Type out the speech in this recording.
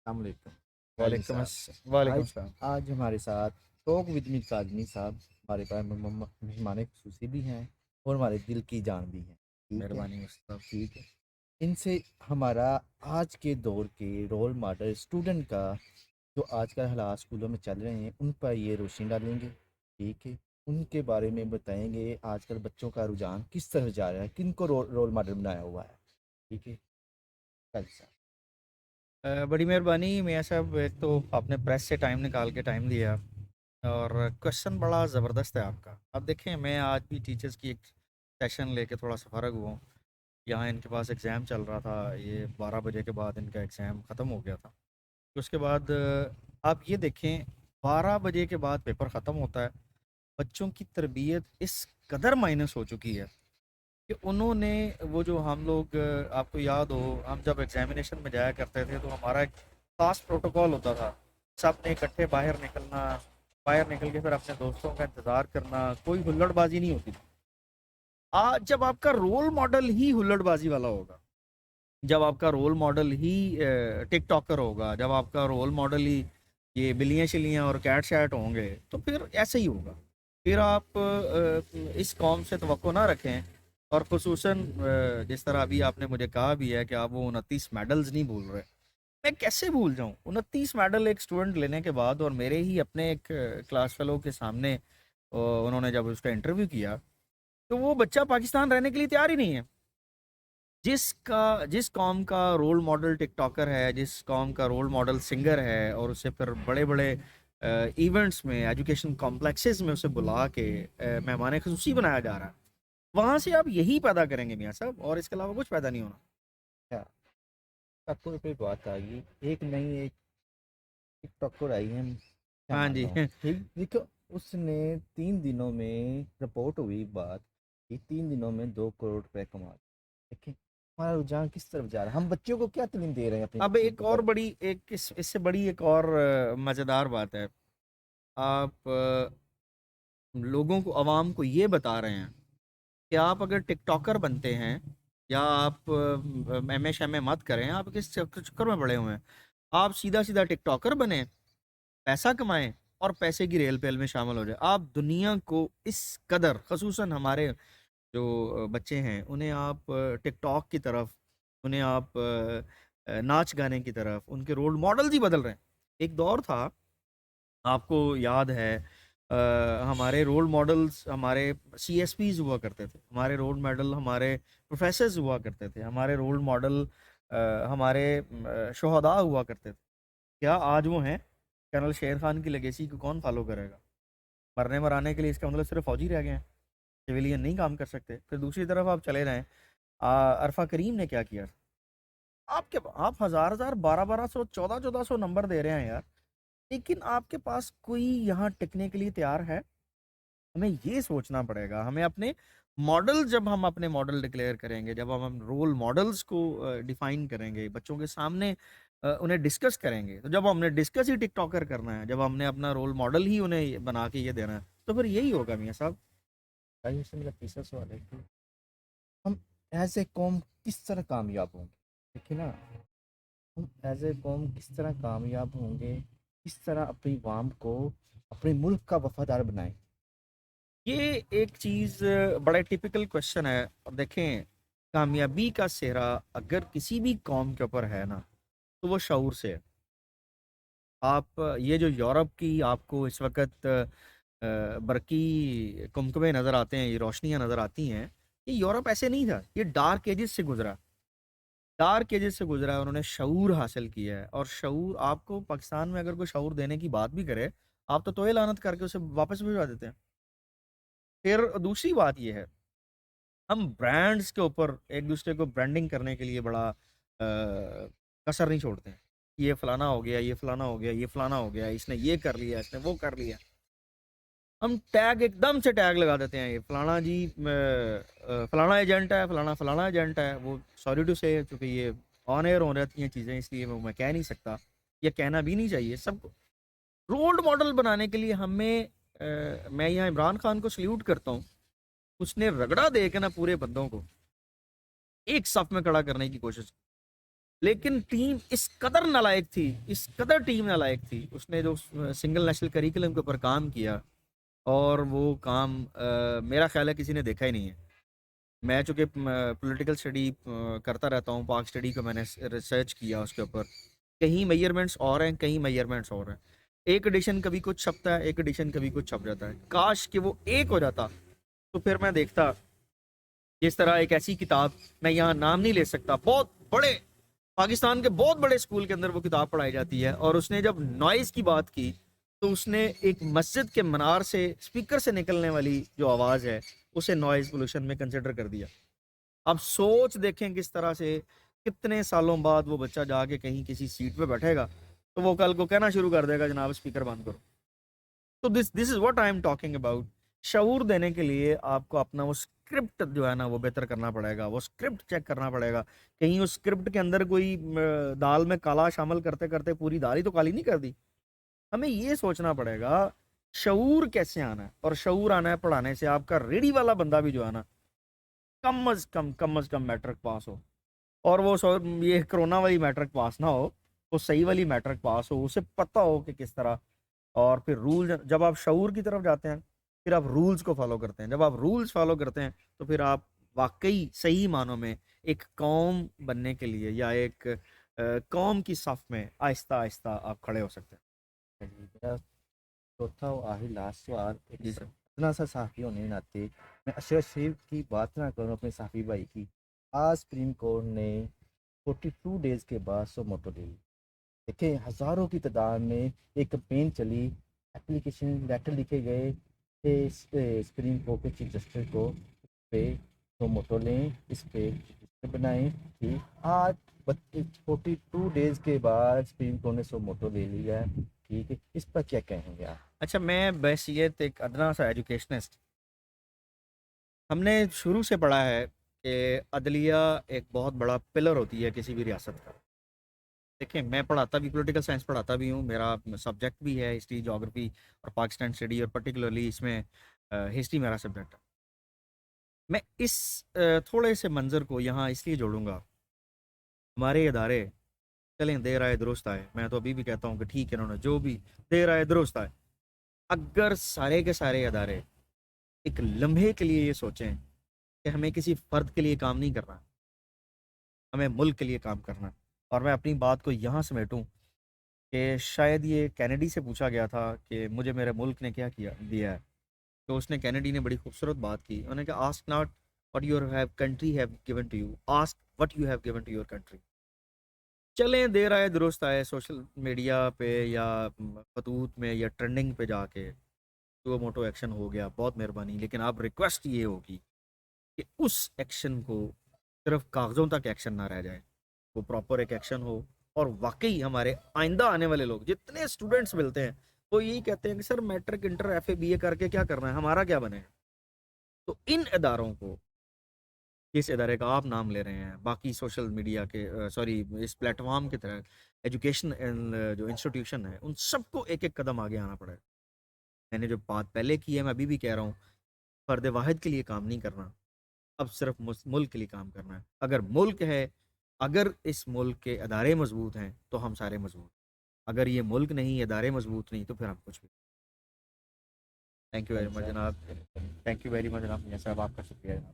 अस्सलामुअलैकुम काज़मी वालेकुम साहब। वालेकुम आज सलाम। आज हमारे साथ टॉक विद मी काज़मी साहब हमारे पास मेहमान खुसूसी भी हैं और हमारे दिल की जान भी हैं। ठीक है, मेहरबानी मुस्तफ़। ठीक है। इनसे हमारा आज के दौर के रोल मॉडल स्टूडेंट का जो आजकल हालात स्कूलों में चल रहे हैं उन पर ये रोशनी डालेंगे। ठीक है, उनके बारे में बताएंगे आजकल बच्चों का रुझान किस तरफ जा रहा है, किन को रोल मॉडल बनाया हुआ है। ठीक है, कल साहब। बड़ी मेहरबानी मियाँ साहब, एक तो आपने प्रेस से टाइम निकाल के टाइम दिया और क्वेश्चन बड़ा ज़बरदस्त है आपका। अब देखें, मैं आज भी टीचर्स की एक सेशन लेके थोड़ा सा फ़र्क हुआ हूँ। यहाँ इनके पास एग्ज़ाम चल रहा था, ये 12 बजे के बाद इनका एग्ज़ाम ख़त्म हो गया था। तो उसके बाद आप ये देखें, 12 बजे के बाद पेपर ख़त्म होता है। बच्चों की तरबियत इस कदर माइनस हो चुकी है कि उन्होंने वो जो हम लोग आपको याद हो, हम जब एग्जामिनेशन में जाया करते थे तो हमारा एक खास प्रोटोकॉल होता था। सब ने इकट्ठे बाहर निकलना, बाहर निकल के फिर अपने दोस्तों का इंतज़ार करना, कोई हुल्लड़बाजी नहीं होती थी। आज जब आपका रोल मॉडल ही हुल्लड़बाजी वाला होगा, जब आपका रोल मॉडल ही टिकटॉकर होगा, जब आपका रोल मॉडल ही ये बिल्लियाँ शिल्लियाँ और कैट शैट होंगे, तो फिर ऐसे ही होगा। फिर आप इस कौम से तवक्को ना रखें। और ख़ुसूसन जिस तरह अभी आपने मुझे कहा भी है कि आप वो 29 मेडल्स नहीं भूल रहे। मैं कैसे भूल जाऊँ 29 मेडल एक स्टूडेंट लेने के बाद, और मेरे ही अपने एक क्लास फेलो के सामने उन्होंने जब उसका इंटरव्यू किया, तो वो बच्चा पाकिस्तान रहने के लिए तैयार ही नहीं है। जिस कौम का रोल मॉडल टिकटॉकर है, जिस कौम का रोल मॉडल सिंगर है, और उसे फिर बड़े-बड़े इवेंट्स में, एजुकेशन कॉम्प्लेक्सेस में उसे बुला के मेहमान ख़ुसूसी बनाया जा रहा है। वहाँ से आप यही पैदा करेंगे मियाँ साहब, और इसके अलावा कुछ पैदा नहीं होना। अच्छा, टक्कर पे बात आ गई। एक नई एक टिकटॉकर आई है, क्या हाँ नाम जी। है, ठीक देखो। उसने 3 दिनों में रिपोर्ट हुई बात कि 3 दिनों में 2 करोड़ रुपए कमा लिए। देखें हमारा रुझान किस तरफ जा रहा है, हम बच्चों को क्या तालीम दे रहे हैं अपने अब बच्चों एक को और पर। बड़ी एक इससे बड़ी एक और मज़ेदार बात है। आप लोगों को, अवाम को ये बता रहे हैं कि आप अगर टिकटॉकर बनते हैं, या आप एम शम मत करें, आप किस चक्कर में पड़े हुए हैं। आप सीधा सीधा टिकटॉकर बने, पैसा कमाएं और पैसे की रेल पेल में शामिल हो जाए। आप दुनिया को इस कदर, खसूसन हमारे जो बच्चे हैं, उन्हें आप टिकटॉक की तरफ, उन्हें आप नाच गाने की तरफ, उनके रोल मॉडल्स ही बदल रहे हैं। एक दौर था, आपको याद है, हमारे रोल मॉडल्स हमारे सीएसपीज हुआ करते थे, हमारे रोल मॉडल हमारे प्रोफेसर्स हुआ करते थे, हमारे रोल मॉडल हमारे शोहदा हुआ करते थे। क्या आज वो हैं? कर्नल शेर खान की लेगेसी को कौन फॉलो करेगा? मरने मराने के लिए इसका मतलब सिर्फ फौजी रह गए हैं, सिविलियन नहीं काम कर सकते। फिर दूसरी तरफ आप चले जाएं, अरफा करीम ने क्या किया? आपके आप हजार हजार, 1200 1400 नंबर दे रहे हैं यार, लेकिन आपके पास कोई यहाँ टिकने के लिए तैयार है? हमें ये सोचना पड़ेगा। हमें अपने मॉडल, जब हम अपने मॉडल डिक्लेयर करेंगे, जब हम रोल मॉडल्स को डिफाइन करेंगे, बच्चों के सामने उन्हें डिस्कस करेंगे, तो जब हमने डिस्कस ही टिकटॉकर करना है, जब हमने अपना रोल मॉडल ही उन्हें बना के ये देना है, तो फिर यही होगा मियाँ साहब। भाई से मेरा तीसरा सवाल है कि हम एज ए कौम किस तरह कामयाब होंगे। देखिए ना, हम एज ए कौम किस तरह कामयाब होंगे, किस तरह अपनी वाम को अपने मुल्क का वफादार बनाएं। ये एक चीज़ बड़ा टिपिकल क्वेश्चन है। और देखें, कामयाबी का सेहरा अगर किसी भी कौम के ऊपर है ना, तो वो शऊर से है। आप ये जो यूरोप की आपको इस वक्त बरकी कुमकुमे नज़र आते हैं, ये रोशनियाँ नज़र आती हैं, ये यूरोप ऐसे नहीं था। ये डार्क एजेस से गुजरा, डार्क एजेस से गुजरा है। उन्होंने शऊर हासिल किया है, और शऊर आपको पाकिस्तान में अगर कोई शऊर देने की बात भी करे, आप तो तोय लानत करके उसे वापस भिजवा देते हैं। फिर दूसरी बात ये है, हम ब्रांड्स के ऊपर एक दूसरे को ब्रांडिंग करने के लिए बड़ा कसर नहीं छोड़ते हैं। ये फलाना हो गया, ये फलाना हो गया, ये फलाना हो गया, इसने ये कर लिया, इसने वो कर लिया। हम टैग एकदम से टैग लगा देते हैं, ये फलाना जी फलाना एजेंट है, फलाना फलाना एजेंट है। वो सॉरी टू से, क्योंकि ये ऑन एयर हो जाती हैं चीज़ें, इसलिए वो मैं कह नहीं सकता, ये कहना भी नहीं चाहिए। सबको रोल मॉडल बनाने के लिए हमें मैं यहाँ इमरान खान को सल्यूट करता हूँ। उसने रगड़ा दे के ना पूरे बंदों को एक सफ में खड़ा करने की कोशिश की। लेकिन टीम इस कदर नालायक थी, इस कदर टीम नालायक थी, उसने जो सिंगल नेशनल करिकुलम के ऊपर काम किया, और वो काम मेरा ख्याल है किसी ने देखा ही नहीं है। मैं चूँकि पॉलिटिकल स्टडी करता रहता हूँ, पाक स्टडी का मैंने रिसर्च किया उसके ऊपर। कहीं मेजरमेंट्स और हैं, कहीं मेजरमेंट्स और हैं। एक एडिशन कभी कुछ छपता है, एक एडिशन कभी कुछ छप जाता है। काश कि वो एक हो जाता, तो फिर मैं देखता जिस तरह एक ऐसी किताब, मैं यहाँ नाम नहीं ले सकता, बहुत बड़े पाकिस्तान के बहुत बड़े स्कूल के अंदर वो किताब पढ़ाई जाती है, और उसने जब नॉइज़ की बात की, तो उसने एक मस्जिद के मनार से स्पीकर से निकलने वाली जो आवाज़ है, उसे नॉइज़ पोल्यूशन में कंसिडर कर दिया। अब सोच देखें किस तरह से कितने सालों बाद वो बच्चा जाके कहीं किसी सीट पे बैठेगा, तो वो कल को कहना शुरू कर देगा जनाब स्पीकर बंद करो। तो this this is what I am talking about. शऊर देने के लिए आपको अपना वो स्क्रिप्ट जो है ना वो बेहतर करना पड़ेगा, वो स्क्रिप्ट चेक करना पड़ेगा। कहीं उस स्क्रिप्ट के अंदर कोई दाल में काला शामिल करते करते पूरी दाल ही तो काली नहीं कर दी। हमें ये सोचना पड़ेगा शऊर कैसे आना है, और शऊर आना है पढ़ाने से। आपका रेडी वाला बंदा भी जो है ना, कम अज कम मैट्रिक पास हो, और वो ये कोरोना वाली मैट्रिक पास ना हो, वो सही वाली मैट्रिक पास हो, उसे पता हो कि किस तरह। और फिर रूल, जब आप शऊर की तरफ जाते हैं, फिर आप रूल्स को फॉलो करते हैं। जब आप रूल्स फॉलो करते हैं, तो फिर आप वाकई सही मानों में एक कौम बनने के लिए, या एक कौम की सफ में आहिस्ता आहिस्ता आप खड़े हो सकते हैं। जी, मेरा चौथा और आखिरी लास्ट सवाल, एक जी सर। इतना सा साफ़ी होने के नाते मैं अशरफ शेख की बात ना करूँ अपने साफ़ी भाई की। आज सुप्रीम कोर्ट ने 42 डेज़ के बाद सो मोटो ले ली। देखिए, हज़ारों की तादाद में एक कैंपेन चली, एप्लीकेशन लेटर लिखे गए कि सुप्रीम कोर्ट के चीफ जस्टिस को इस पे सो मोटो लें, इस पे रजिस्टर बनाएं। ठीक, आज 42 डेज़ के बाद सुप्रीम कोर्ट ने सो मोटो ले लिया है। ठीक है, इस पर क्या कहेंगे आप? अच्छा, मैं बहसीत एक अदना सा एजुकेशनिस्ट, हमने शुरू से पढ़ा है कि अदलिया एक बहुत बड़ा पिलर होती है किसी भी रियासत का। देखिए, मैं पढ़ाता भी, पॉलिटिकल साइंस पढ़ाता भी हूँ, मेरा सब्जेक्ट भी है हिस्ट्री, ज्योग्राफी और पाकिस्तान स्टडी, और पर्टिकुलरली इसमें हिस्ट्री मेरा सब्जेक्ट है। मैं इस थोड़े से मंज़र को यहाँ इसलिए जोड़ूंगा, हमारे इदारे चलें देर आए दुरुस्त आए, मैं तो अभी भी कहता हूँ कि ठीक है, इन्होंने जो भी देर आए दुरुस्त आए। अगर सारे के सारे इदारे एक लम्हे के लिए ये सोचें कि हमें किसी फ़र्द के लिए काम नहीं करना, हमें मुल्क के लिए काम करना है। और मैं अपनी बात को यहाँ समेटूँ कि शायद ये कैनेडी से पूछा गया था कि मुझे मेरे मुल्क ने क्या किया दिया है, तो उसने, कैनेडी ने बड़ी खूबसूरत बात की। उन्होंने कहा, ask not what your have country have given to you, ask what you have given to your country. चलें देर आए दुरुस्त आए, सोशल मीडिया पे या फतूत में या ट्रेंडिंग पे जाके जो मोटो एक्शन हो गया, बहुत मेहरबानी, लेकिन अब रिक्वेस्ट ये होगी कि उस एक्शन को सिर्फ कागज़ों तक एक्शन ना रह जाए, वो प्रॉपर एक एक्शन हो। और वाकई हमारे आइंदा आने वाले लोग, जितने स्टूडेंट्स मिलते हैं, वो यही कहते हैं कि sir matric inter F A B A करके क्या करना है, हमारा क्या बने। तो इन इदारों को, जिस इदारे का आप नाम ले रहे हैं, बाकी सोशल मीडिया के सॉरी इस प्लेटफॉर्म की तरह एजुकेशन जो इंस्टीट्यूशन है, उन सबको एक एक कदम आगे आना पड़ेगा। मैंने जो बात पहले की है, मैं अभी भी कह रहा हूँ, फ़र्द वाहिद के लिए काम नहीं करना, अब सिर्फ मुल्क के लिए काम करना है। अगर मुल्क है, अगर इस मुल्क के अदारे मजबूत हैं, तो हम सारे मजबूत। अगर ये मुल्क नहीं, अदारे मजबूत नहीं, तो फिर हम कुछ भी। थैंक यू वेरी मच अच्छा। जनाब। थैंक यू वेरी मच जनाब मियां साहब, आपका शुक्रिया जनाब।